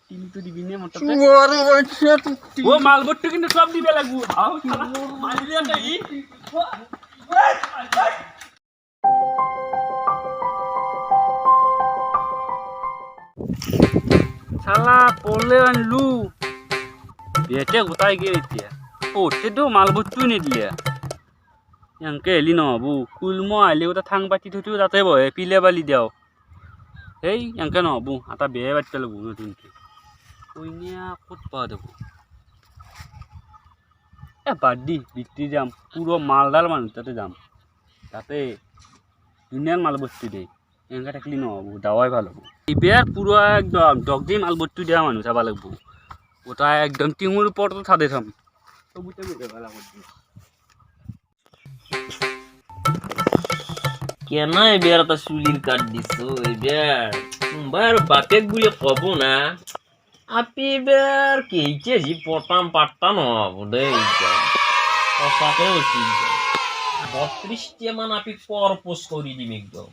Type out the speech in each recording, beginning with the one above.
Team তো দিবি নে মতে ওরে বাচ্চা তুই ও মাল বট্টু কিন্তু সব দিবে লাগবো আও শালা মাল দিয়া নাকি শালা পড়লে আনলু বেটে গোটাই গিয়ে এতিয়া পড়তে তো মাল বট্টু নিদিলে ইয়াংকে এলি নহবো কুলমো আইলে ওটা থাং পাতি থুতিও তাতে বহে পিলে বালি দিয়াও এই ইয়াংকে নহবো এটা বেয়ে বাচ্চা লাগবো নতুনকে কইনিয়া ক'ত পাওয়া যাবো বাদ দি বিক্রি যাম পুরো মালদার মানুষ তাতে যাম তাতে দুনিয়ার মাল বস্তু দেয় এনেকা থাকলে নহব দাওয়াই ভাল হব এবার পুরো একদম ডগ দিয়ে মাল বস্তু দেওয়া মানুষ চাবা লাগবো ওটা একদম টিঙুর উপর তো ছাদে থাম সবুতে ভাল কেন এবার এটা চুলির কাট দিছো এবার তোমার বাপেক বলে কব না আপনি এবার কেইকে জি পটাম পাট্টা নহব দেই সঁচাকে হচ্ছে 32টা মান আপনি পরপোজ করে দিম একদম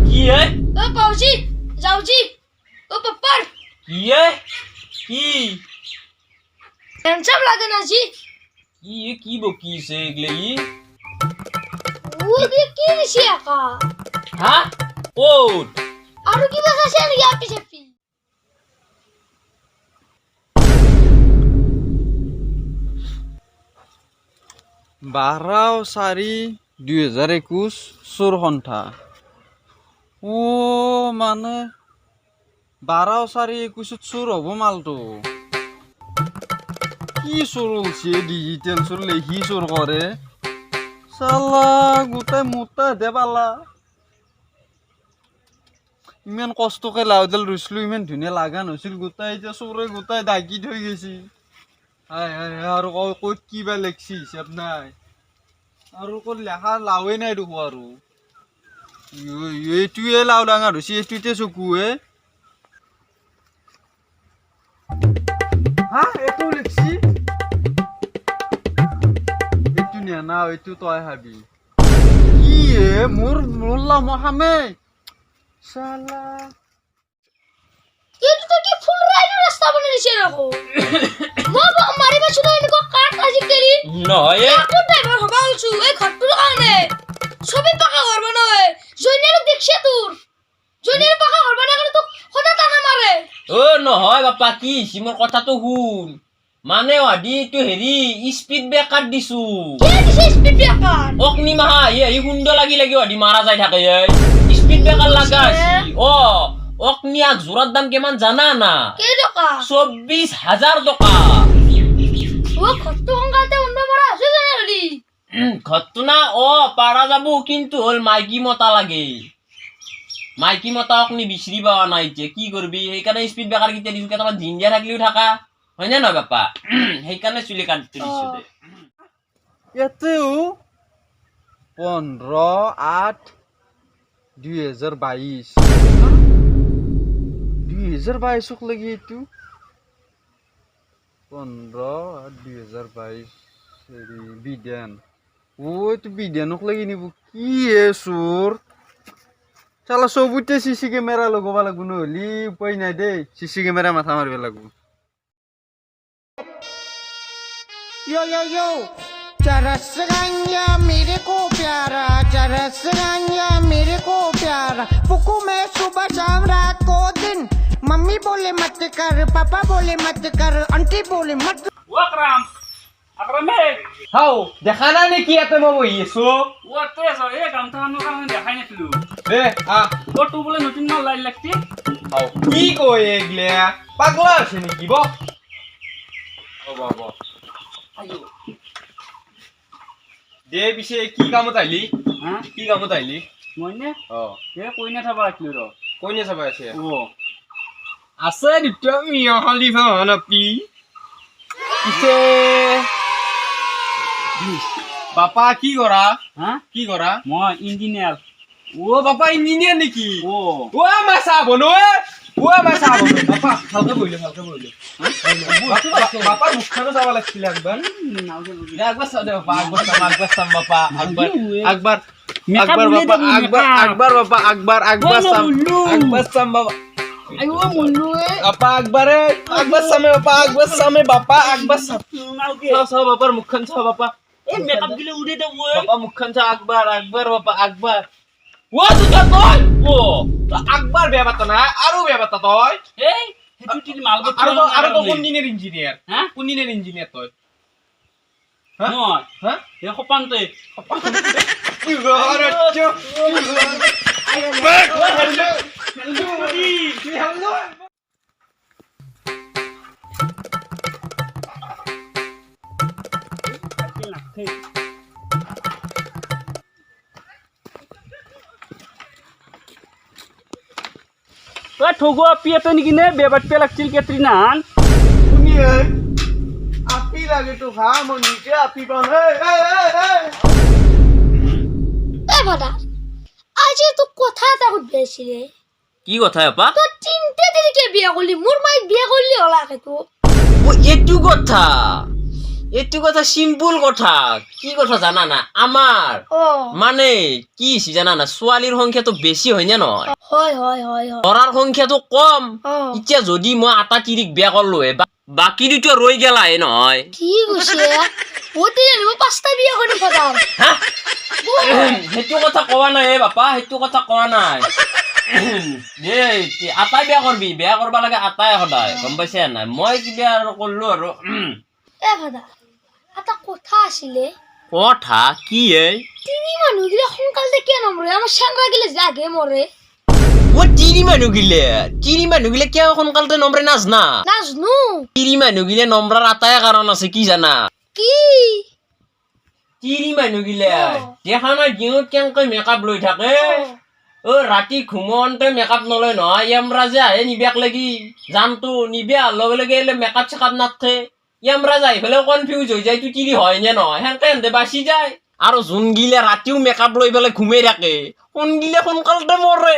কি হে ও পাউজি যাওজি ও পাপ্পার কি হে কি টেনশন লাগে না জি কি বকিছে এগলে ও কি দিছি একা হ্যাঁ কোট আর কি বাসাছে না আপনি সেফি বারাও 4/2021 চোৰ সন্থা ও মানে 12/4/21 চোৰ হ'ব মালটো কি চোৰ হৈছে ডিজিটেল চোৰ লেখি চোৰ কৰে চালা গোটাই মোটা দে পালা ইমান কষ্টকে লাউডাল ৰুইছিলো ইমান ধুনীয়া লাগা নাছিল গোটাই এতিয়া চোৰে গোটাই দাগি থৈ গৈছে হায় হায় আৰু ক'ত কিবা লেখছি হিচাপ নাই আৰু ক'ত লেখা লাওৱে নাই দেখো আৰু এইটোৱে লাও ডাঙৰ হৈছে এইটোতে চকুৱে হা এইটো লেখছি এইটো নেনা এইটো তই হাবি কি মোৰ মোল্লা মহামে শালা কিন্তু তো কি ফুল রাইড রাস্তা বনে দিছে রাখো মো মারিবা শুনো এনেকো কাট আজি কেলি নয় আপনি ড্রাইভার হবা হলছু এই ঘরটুর কারণে সবই পাকা করব না ওই জইনের দেখছে তোর জইনের পাকা করব না করে তো হঠাৎ টানা মারে ও নহয় বাপা কি সিমৰ কথাটো শুন মানে আদি তো হেৰি স্পিড ব্ৰেকাৰ দিছো কে দিছে স্পিড ব্ৰেকাৰ অগ্নি মাহা এই সুন্দৰ লাগি আদি মাৰা যাই থাকে স্পিড ব্ৰেকাৰ লাগা আছে অগ্নিয়াক জোৰাৰ দাম কিমান জানা না কে টাকা 24,000 টকা ও ঘরটু অঙ্গাতে অন্য মারা আছে জানেলি ঘটনা পাৰা যাব কিন্তু হল মাইকী মতা লাগে মাইকী মতা অগ্নি বিচৰি পাৱা নাই যে কি কৰবি সেইকাৰণে স্পিড ব্ৰেকাৰ কিটা দিছো কেইটামান জিঞ্জিয়া থাকিলেও থাকা হয় না নহয় বাপা সেইকাৰণে চুলি কাটি দিছো দে ইয়াতেও 15/8/2022 2022 লাগি এইটো 15/8/2022 বিজ্ঞান এইটো বিজ্ঞানক লাগি নিব কি চোৰ চালা চবুতে চিচি কেমেৰা লগাব লাগব নহ'লে উপায় নাই দেই চিচি কেমেৰা মাথা মাৰিব লাগব यो यो यो चरस गंगा मेरे को प्यारा चरस गंगा मेरे को प्यारा फुकू मैं सुबह शाम रात को दिन मम्मी बोले मत कर पापा बोले मत कर आंटी बोले मत ওয়াকরাম আকরামে হাও দেখা না নেকি ইয়াতে মই বহি আছো ওতে আছো এই গামটা আনো কারণে দেখাই নাছিলো দে ও তো বলে নতুন মাল লাইন লাগতি হাও কি কয় এগলে পাগলা আছে নেকি ব বাবা দে পিছে কি কামত আহিলি হ্যাঁ কি কামত আহিলি মইনে অ এ কইনা থাবা আছিলো র কইনে চাবা আছে ও আছে দুটা মিয়া খালিফা হানাপি পিছে বাপা কি কৰা হ্যাঁ কি কৰা মই ইঞ্জিনিয়ার ও বাপা ইঞ্জিনিয়ার নেকি ও ও আমার সাবন ও আমার সাবন বাপা হালকা বইলে বাপা মুখখানে যাওয়া লাগছিল একবার একবার সাদে বাপা একবার সাম বাপা একবার মেকআপ আকবার উলিয়াই বাবা দেবো, আকবার makeup. আকবার বাবা আকবার আকবার Wala, সাম Mulu. আকবার সাম বাবা Ayo mulu বাপা আকবারে আকবার সামে বাপা আকবার সামে বাপা আকবার সাম Okay. সাও বাবার মুখখান সাও বাপা Eh makeup gila udah dah boy. বাবা মুখখান সাও আকবার আকবার বাবা আকবার ও তো তোই ও তো আকবার বেবাতা না আরো বেবাতা তোই Eh, itu til mal bot. আরো তো কোন দিনের ইঞ্জিনিয়ার Hah? কোন দিনের ইঞ্জিনিয়ার তোই হ্যাঁ Mo. হ্যাঁ Ya kopan teh. Wah, thogo api atau ni gini bebat pelak cil ketrinan. আপি লাগে তো খা মই নিজে আপি পান এই এই এই এ ভাদা আজি তো কথা এটা সুধি আছিলে কি কথা আপা তো চিন্তা দেরিকে বিয়া করলি মোর মাইক বিয়া করলি হলা তো ও এইটো কথা সিম্পল কথা কি কথা জানা না আমার ও মানে কি জানা না ছোৱালীৰ সংখ্যা তো বেছি হয় না নহয় হয় হয় হয় হয় ল'ৰাৰ সংখ্যা তো কম অ এতিয়া যদি মই আটা তিৰিক বিয়া কৰলো বাকী দুটা ৰৈ গেলাহে নহয় কি কৈছে ও দিলে মই পাঁচটা বিয়া কৰি ফদাম হা? সেইটো কথা কোৱা নাই বাপা সেইটো কথা কোৱা নাই আটাই বিয়া কৰবি বিয়া কৰবা লাগে আটাই সদায় গম পাইছে নাই মই কিবা আৰু কৰলো আৰু এ ভাদা এটা কথা আছিলে কথা কি তিনি মানুহ গিলা সোনকালে কিয় নমৰে আমাৰ চেংৰা গিলা জাগে মৰে ও তিৰি মানুহগিলে কিয় সোনকালতে নম্বৰে নাজনা নাজনো তিৰি মানুহগিলে নম্বৰৰ আটাই কাৰণ আছে কি জানা কি তিৰি মানুহগিলে অ। দেখা নাই দিনত কেনেকৈ মেকআপ লৈ থাকে ও ৰাতি ঘুমোতে মেকআপ নলয় নহয় য়ামৰাজে আহে নিবিয়াক লাগি জানতো নিবিয়া লগে লগে মেকআপ চেকআপ নাথে য়ামৰাজ আহি পেলাই কনফিউজ হৈ যায় তুই তিৰি হয় নে নহয় সেনেকে হেঁতে বাচি যায় আৰু যোনগিলে ৰাতিও মেকআপ লৈ পেলাই ঘুমাই থাকে কোনগিলে সোনকালতে মৰে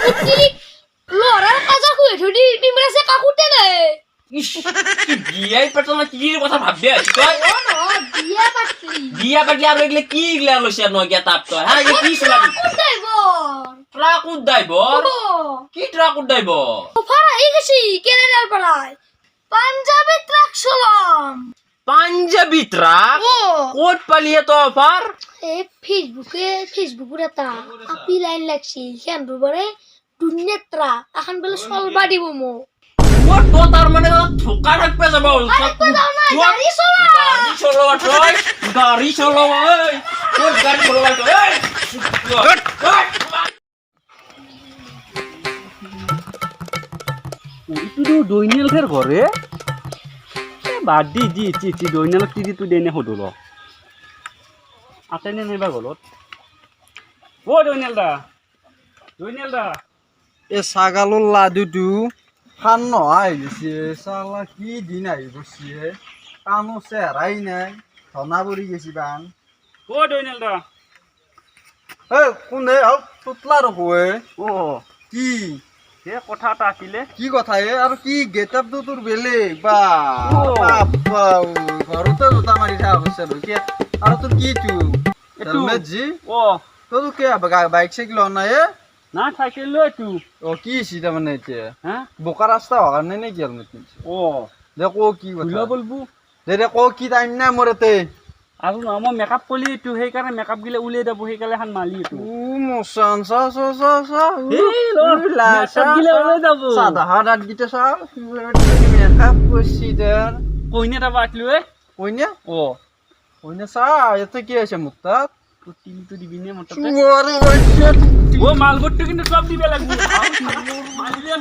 উত্তিৰি লৰাৰ কাজা শুই ধৰি পিমৰাছে কাকুতে নাই ইছ, কি বিয়াই পেটলা তিৰিৰ কথা ভাবি আছ তই অ নহয় বিয়া পাতলি বিয়া পাতি আৰু এইগিলা কি গিলা লৈছে নগিয়া তাপ তই হা এইগিলা কি চলাবি কোথায় ট্ৰাকত ড্ৰাইভৰ কি ট্ৰাকত ড্ৰাইভৰ ভাড়া আহি গেছি কেনেডাৰ পাড়ায় পাঞ্জাবি ট্ৰাক চলাম পাঞ্জাবী ট্ৰাক ও ক'ত পালি এত অফাৰ এই ফেসবুকেৰ এটা আপি লাইন লাগছিল সেন দুবাৰে দুনিয়া ট্ৰাক এখন বেলে চলবা দিব মো মোৰ তো তাৰ মানে ঠোকা থাকবে যাব গাড়ি চলা গাড়ী চলোৱা তই গাড়ী চলোৱা ঐ ক'ত গাড়ী চলোৱা তই itu doinel fer gore badi ji doinel tiri tu dene hodulo atene neba golot o doinel da এ ছাগালৰ লাডুটো খান নহয় গৈছে চালা কি দিন আহি গৈছে কামো চেহেৰাই নাই ধনা পৰি গৈছে বান o doinel da হে কোনে হওক তুতলা ৰখোৱে o কি he kotha ta asile কি কথা এ আৰু কি গেটআপটো তোৰ বেলেগ বা অ। বাপ্পা, ঘৰতে জোতা মাৰি থকা হৈছে আৰু কি আৰু তোৰ কি তো হেলমেট জি o তোৰ কি বাইক চাইকেল অনা এ na cycle lo tu অ কি হৈছে তাৰমানে এতিয়া ha বোকা ৰাস্তা হোৱাৰ কাৰণে নে কি হেলমেট পিন্ধিছে o দে ক কি কথা bula bolbu দে ক কি টাইম নাই মোৰ ইয়াতে আৰু না মই মেকআপ কলি tu সেই কাৰণে মেকআপ গিলে উলিয়াই দাব সেই কালে হান মালি tu মোচান চা এই ল, makeup গিলা ওলাই যাব। সাদা হাত গিটা চা মেকআপ করছি তার কইনে দাবা আটলো এ কইনা o কইনা চা এতে কি আছে মুখ তাত তো তিল তো দিবি নে মতে ওরে বাচ্চা ও মালবট্টু কিন্তু সব দিবে লাগবে মালিলে